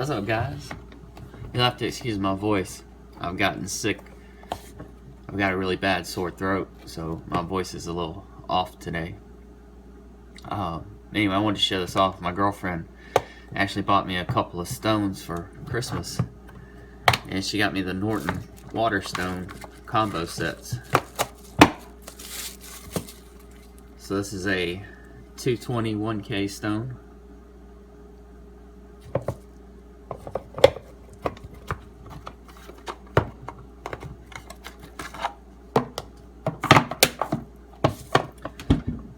What's up, guys? You'll have to excuse my voice. I've gotten sick. I've got a really bad sore throat, so my voice is a little off today. Anyway, I wanted to show this off. My girlfriend actually bought me a couple of stones for Christmas, and she got me the Norton water stone combo sets. So this is a 221K stone.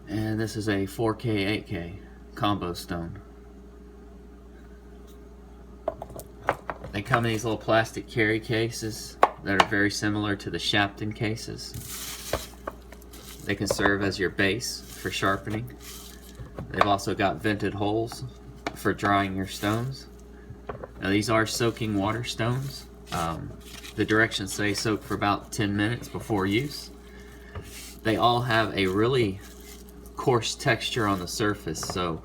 And this is a 4K, 8K combo stone. They come in these little plastic carry cases that are very similar to the Sharpening cases. They can serve as your base for sharpening. They've also got vented holes for drying your stones. Now these are soaking water stones. The directions say soak for about 10 minutes before use. They all have a really coarse texture on the surface, so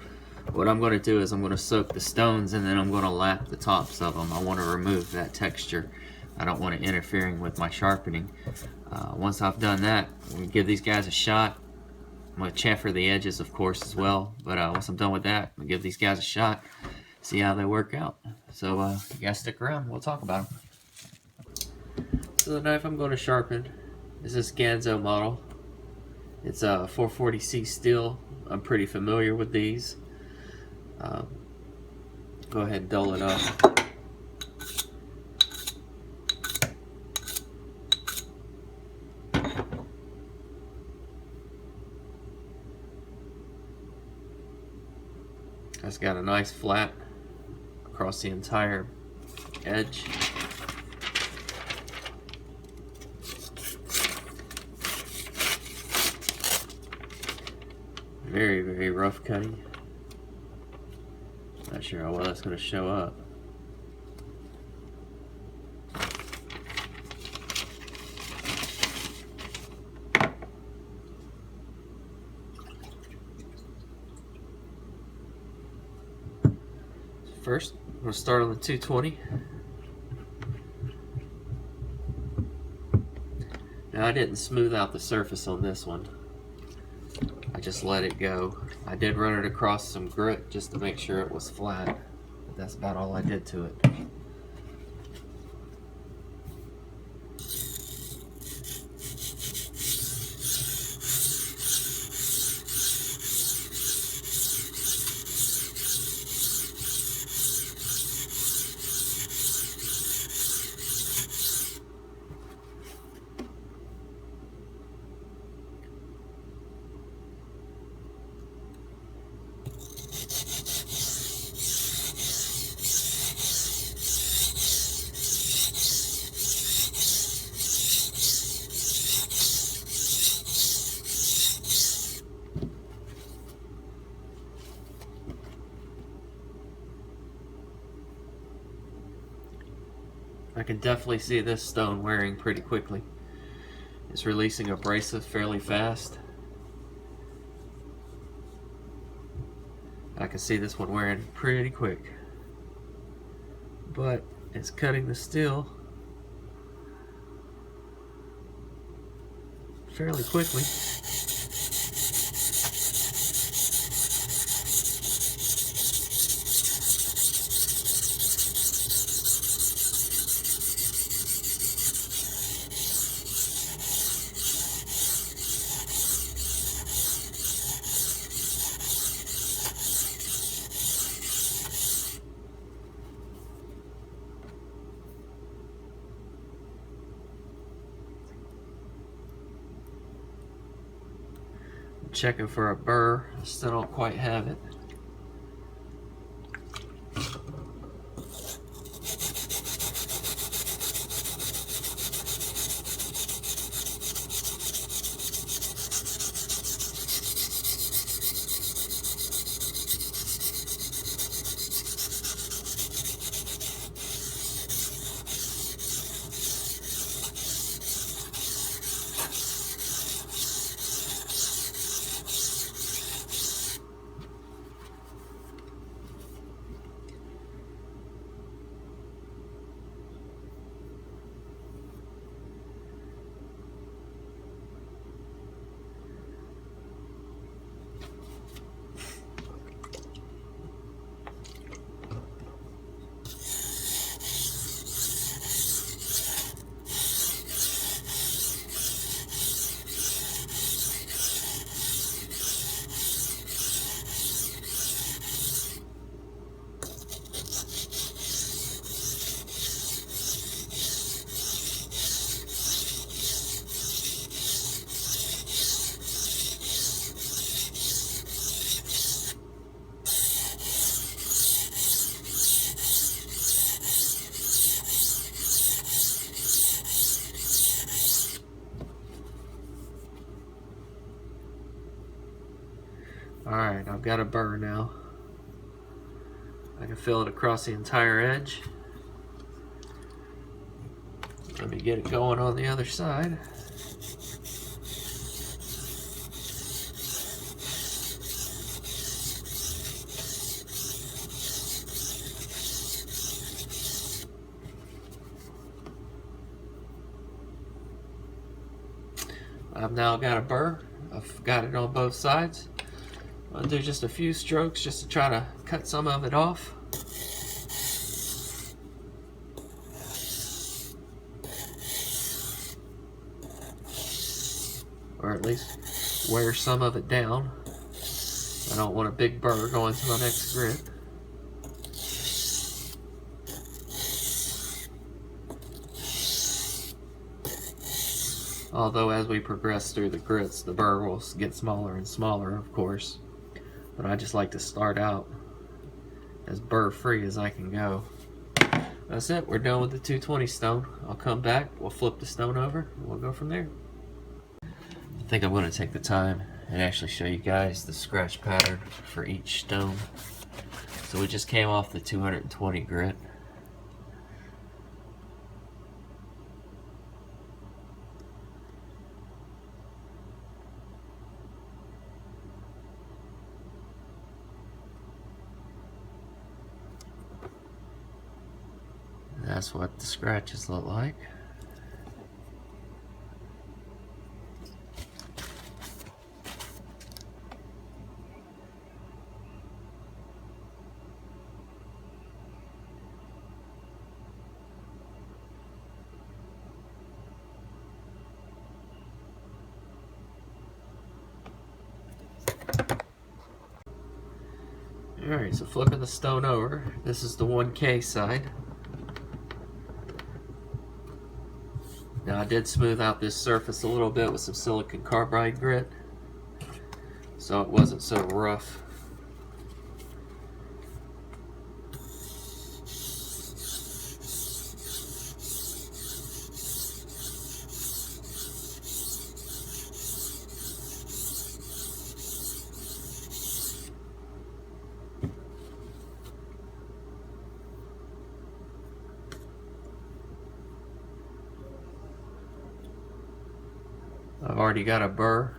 what I'm going to do is I'm going to soak the stones and then I'm going to lap the tops of them. I want to remove that texture. I don't want it interfering with my sharpening. Once I've done that, I'm going to give these guys a shot. I'm going to chamfer the edges, of course, as well, but once I'm done with that, I'm going to give these guys a shot, see how they work out. So you guys stick around, we'll talk about them. So the knife I'm going to sharpen is this Ganzo model. It's a 440C steel. I'm pretty familiar with these. Go ahead and dull it up. It's got a nice flat across the entire edge. Very, very rough cutting. Not sure how well that's going to show up. First, I'm going to start on the 220. Now I didn't smooth out the surface on this one. I just let it go. I did run it across some grit just to make sure it was flat, but that's about all I did to it. I can definitely see this stone wearing pretty quickly. It's releasing abrasive fairly fast. I can see this one wearing pretty quick. But it's cutting the steel fairly quickly. Checking for a burr, still don't quite have it. Alright, I've got a burr now. I can fill it across the entire edge. Let me get it going on the other side. I've now got a burr. I've got it on both sides. I'll do just a few strokes just to try to cut some of it off. Or at least wear some of it down. I don't want a big burr going to my next grit. Although as we progress through the grits, the burr will get smaller and smaller, of course. But I just like to start out as burr free as I can go. That's it, we're done with the 220 stone. I'll come back, we'll flip the stone over, and we'll go from there. I think I'm going to take the time and actually show you guys the scratch pattern for each stone. So we just came off the 220 grit. That's what the scratches look like. Alright, so flipping the stone over, this is the 1K side. Now I did smooth out this surface a little bit with some silicon carbide grit, so it wasn't so rough. I've already got a burr.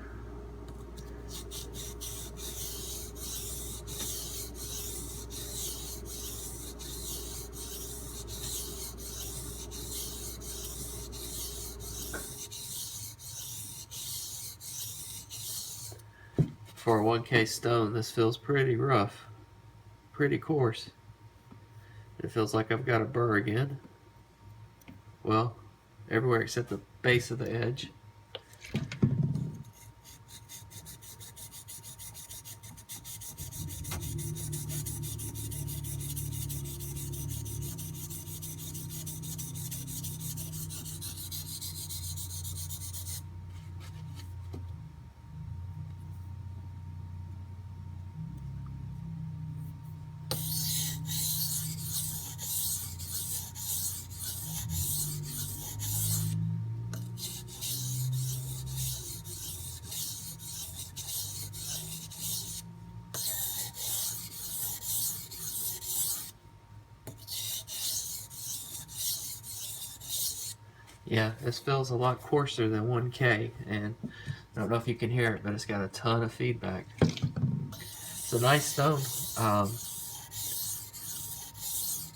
For a 1K stone, this feels pretty rough, pretty coarse. It feels like I've got a burr again. Well, everywhere except the base of the edge. Yeah, this feels a lot coarser than 1K, and I don't know if you can hear it, but it's got a ton of feedback. It's a nice stone.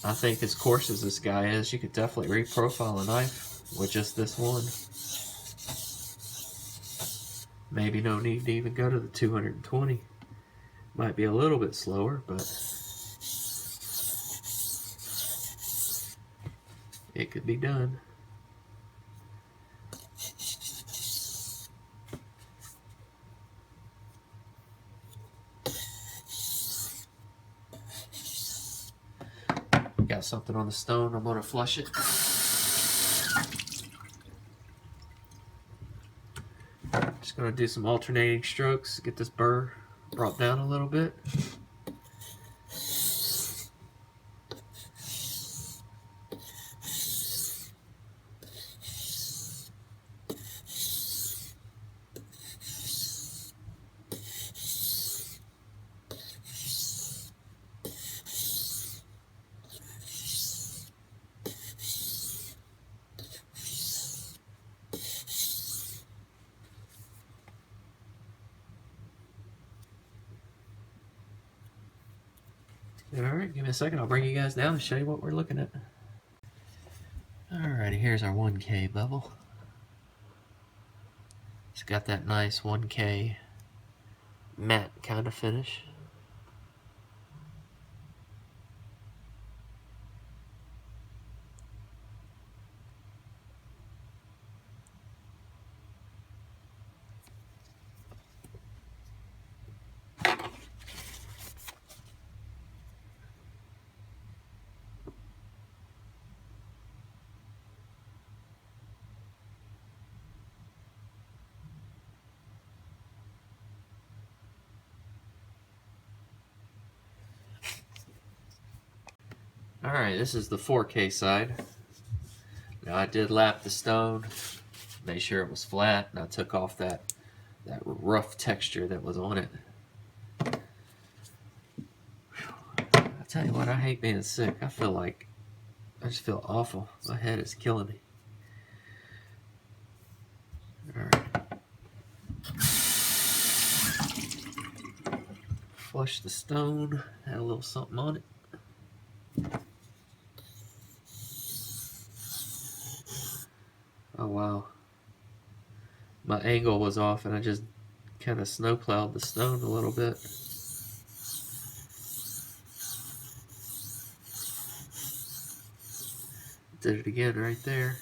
I think as coarse as this guy is, you could definitely reprofile a knife with just this one. Maybe no need to even go to the 220. Might be a little bit slower, but it could be done. Got something on the stone, I'm going to flush it. Just going to do some alternating strokes, get this burr brought down a little bit. Alright, give me a second. I'll bring you guys down and show you what we're looking at. Alrighty, here's our 1K bevel. It's got that nice 1K matte kind of finish. Alright, this is the 4K side. Now I did lap the stone, made sure it was flat, and I took off that rough texture that was on it. I tell you what, I hate being sick. I just feel awful. My head is killing me. Alright. Flush the stone, add a little something on it. Oh wow. My angle was off and I just kind of snowplowed the stone a little bit. Did it again right there.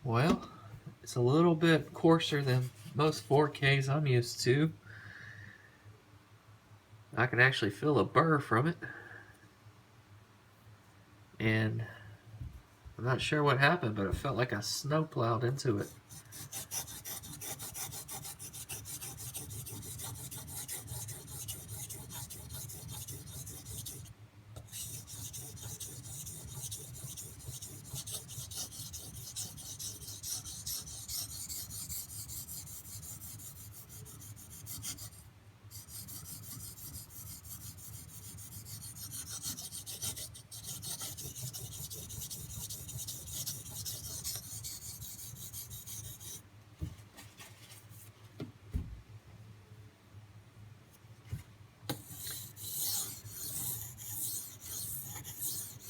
Well, it's a little bit coarser than most 4Ks I'm used to. I can actually feel a burr from it. And I'm not sure what happened, but it felt like I snowplowed into it.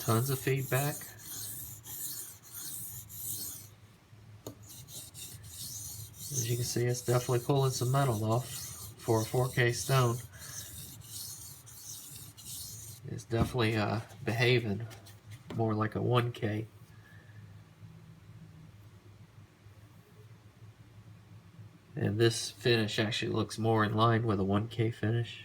Tons of feedback. As you can see, it's definitely pulling some metal off for a 4K stone. It's definitely behaving more like a 1K. And this finish actually looks more in line with a 1K finish.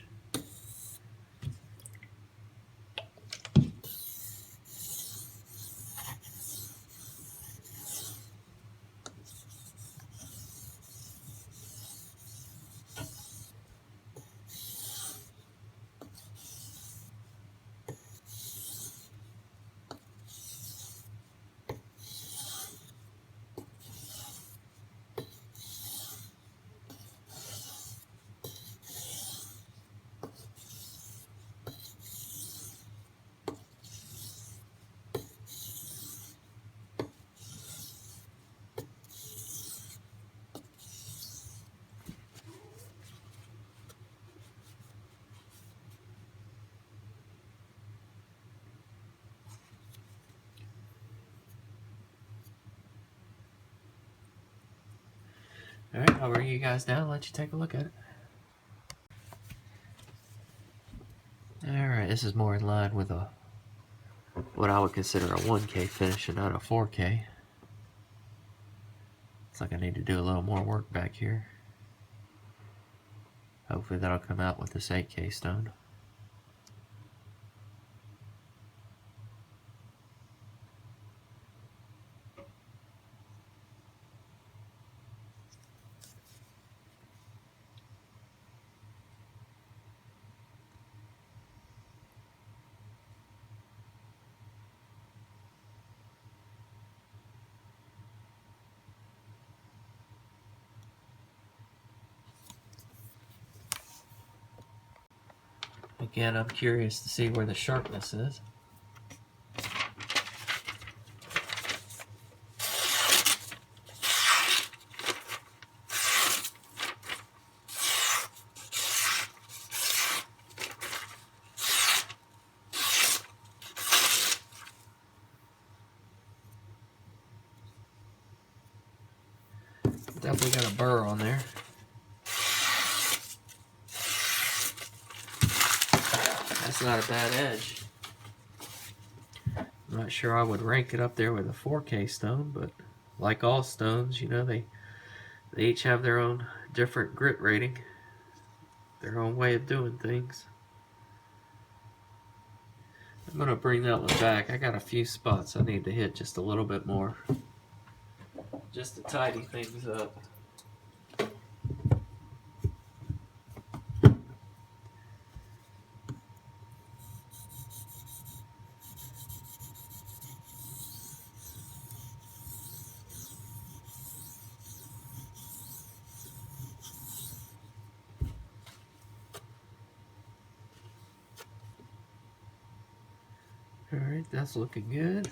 Alright, I'll bring you guys down and let you take a look at it. Alright, this is more in line with what I would consider a 1K finish and not a 4K. Looks like I need to do a little more work back here. Hopefully that'll come out with this 8K stone. Again, I'm curious to see where the sharpness is. Definitely got a burr on there. That's not a bad edge. I'm not sure I would rank it up there with a 4K stone, but like all stones, you know, they each have their own different grit rating, their own way of doing things. I'm going to bring that one back. I got a few spots I need to hit just a little bit more, just to tidy things up. Alright, that's looking good.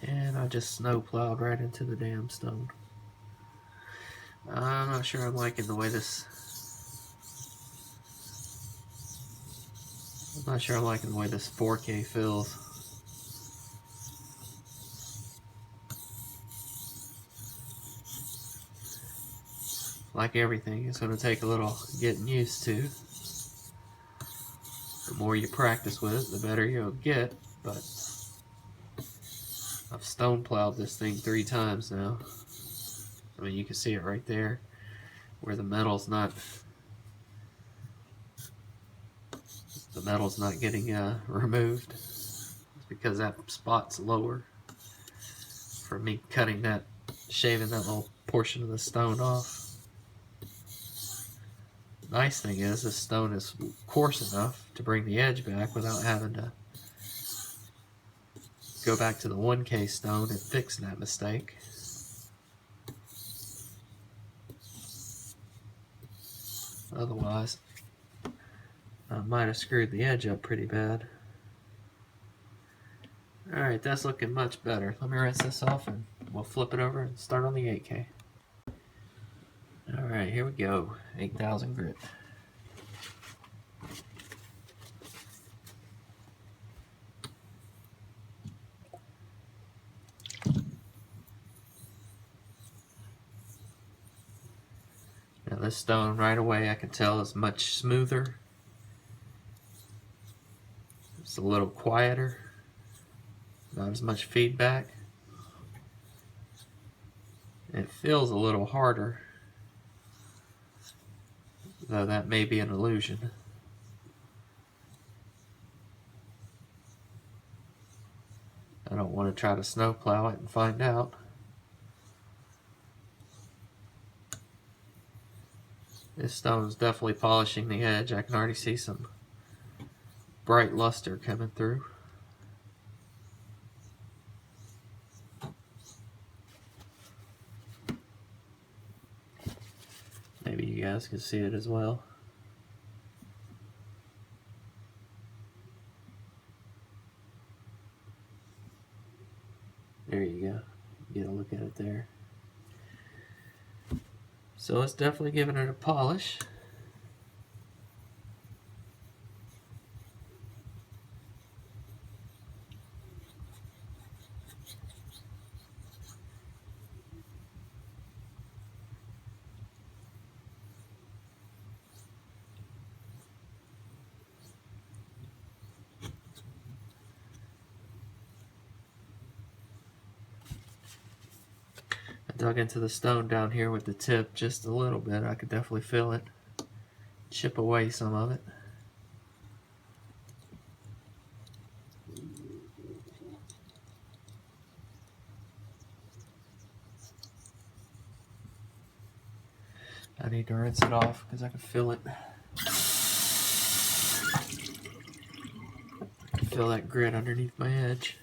And I just snow plowed right into the damn stone. I'm not sure I'm liking the way this... I'm not sure I'm liking the way this 4K feels. Like everything, it's going to take a little getting used to. The more you practice with it, the better you'll get, but I've stone plowed this thing 3 times now. I mean, you can see it right there, where the metal's not getting removed. It's because that spot's lower for me shaving that little portion of the stone off. Nice thing is, this stone is coarse enough to bring the edge back without having to go back to the 1K stone and fix that mistake. Otherwise, I might have screwed the edge up pretty bad. Alright, that's looking much better. Let me rinse this off and we'll flip it over and start on the 8K. Alright, here we go. 8,000 grit. Now this stone right away I can tell is much smoother. It's a little quieter. Not as much feedback. It feels a little harder, though that may be an illusion. I don't want to try to snowplow it and find out. This stone is definitely polishing the edge. I can already see some bright luster coming through. Maybe you guys can see it as well. There you go. Get a look at it there. So it's definitely giving it a polish. I dug into the stone down here with the tip just a little bit. I could definitely feel it. chip away some of it. I need to rinse it off because I can feel it. I can feel that grit underneath my edge.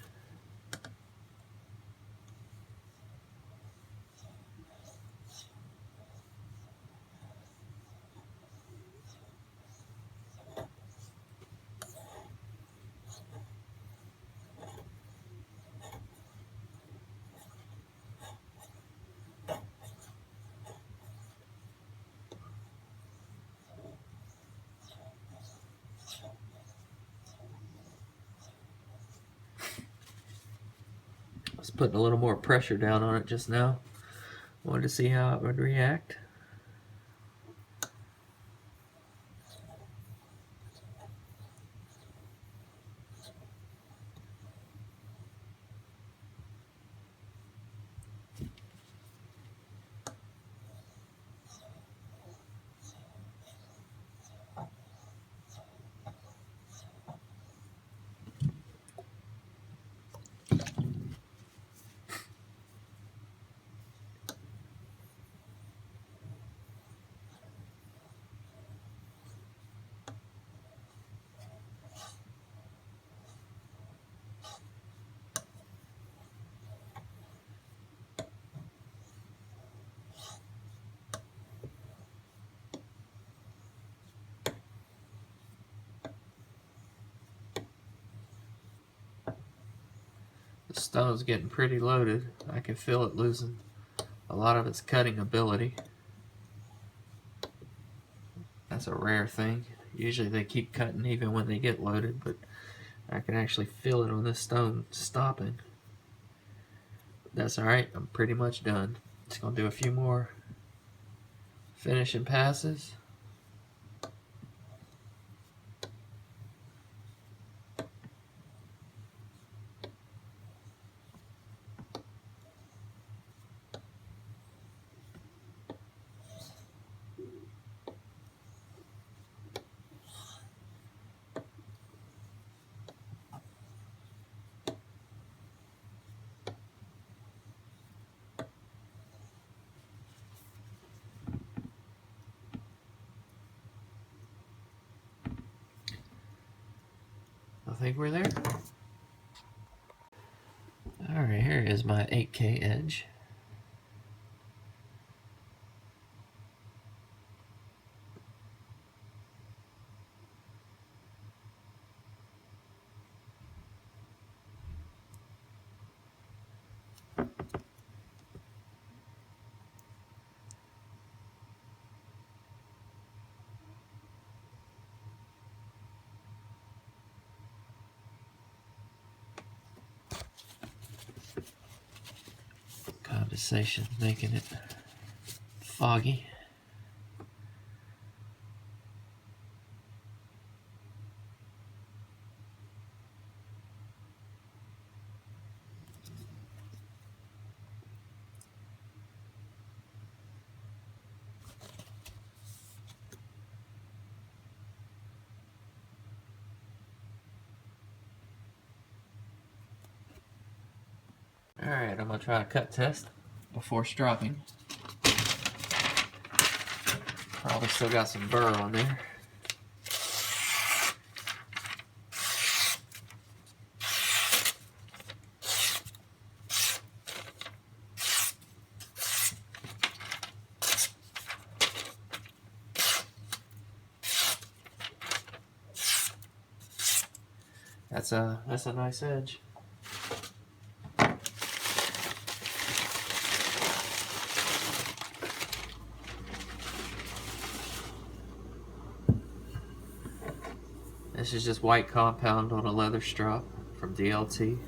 I was putting a little more pressure down on it just now. Wanted to see how it would react. The stone's getting pretty loaded. I can feel it losing a lot of its cutting ability. That's a rare thing. Usually they keep cutting even when they get loaded, but I can actually feel it on this stone stopping. That's alright, I'm pretty much done. Just gonna do a few more finishing passes. I think we're there. Alright, here is my 8K edge. Condensation making it foggy. Alright, I'm going to try a cut test before stropping. Probably still got some burr on there. That's a nice edge. This is just white compound on a leather strop from DLT.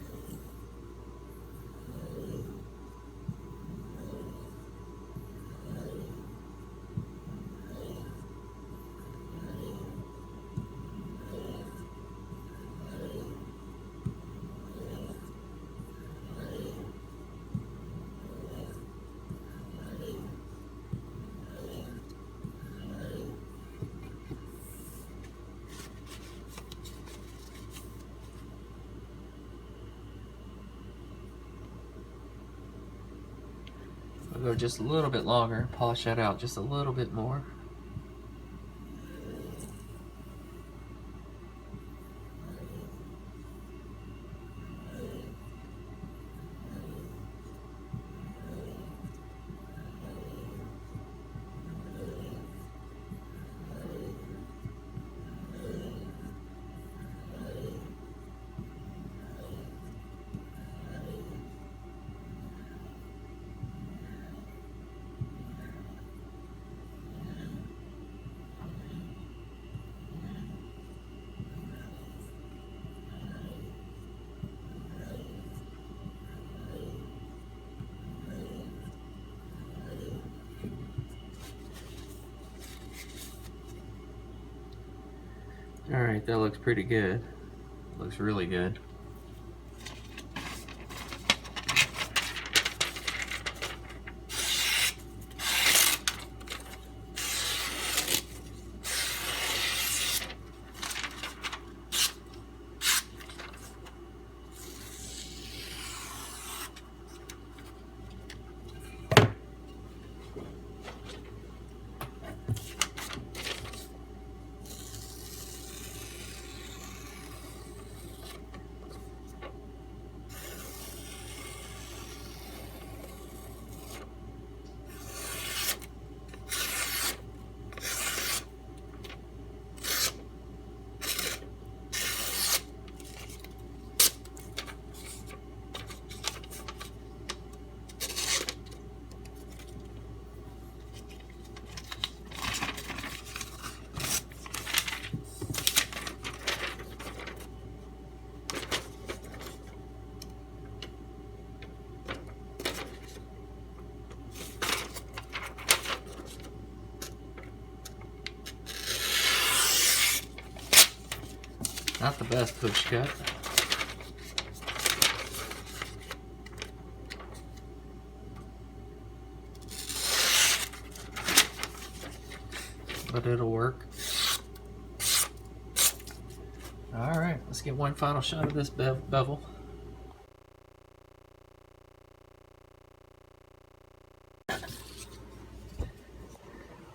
I'll go just a little bit longer, polish that out just a little bit more. Alright, that looks pretty good. Looks really good. Not the best push cut. But it'll work. Alright, let's get one final shot of this bevel.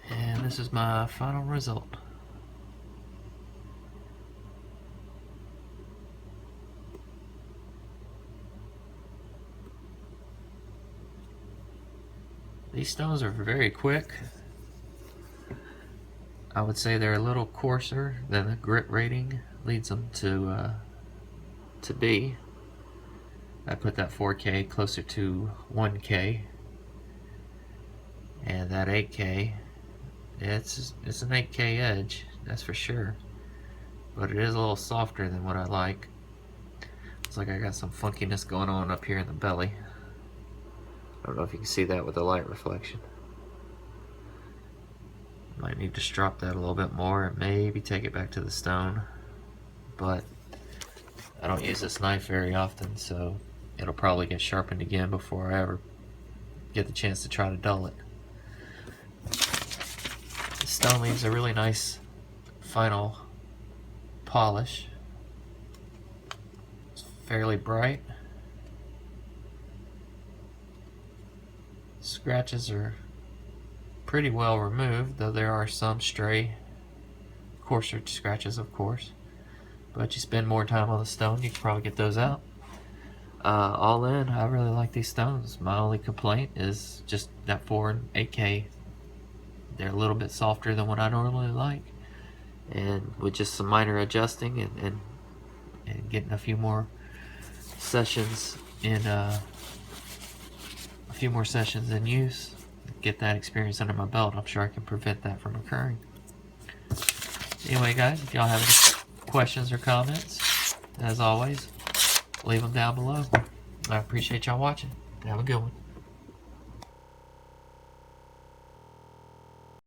And this is my final result. These stones are very quick. I would say they're a little coarser than the grit rating leads them to be. I put that 4K closer to 1K, and that 8K, it's an 8K edge, that's for sure. But it is a little softer than what I like. Looks like I got some funkiness going on up here in the belly. I don't know if you can see that with the light reflection. Might need to strop that a little bit more and maybe take it back to the stone. But I don't use this knife very often, so it'll probably get sharpened again before I ever get the chance to try to dull it. The stone leaves a really nice final polish. It's fairly bright. Scratches are pretty well removed, though there are some stray, coarser scratches, of course. But you spend more time on the stone, you can probably get those out. All in, I really like these stones. My only complaint is just that 4 and 8K. They're a little bit softer than what I normally like. And with just some minor adjusting and getting a few more sessions in use, get that experience under my belt, I'm sure I can prevent that from occurring. Anyway guys, if y'all have any questions or comments, as always, leave them down below. I appreciate y'all watching. Have a good one.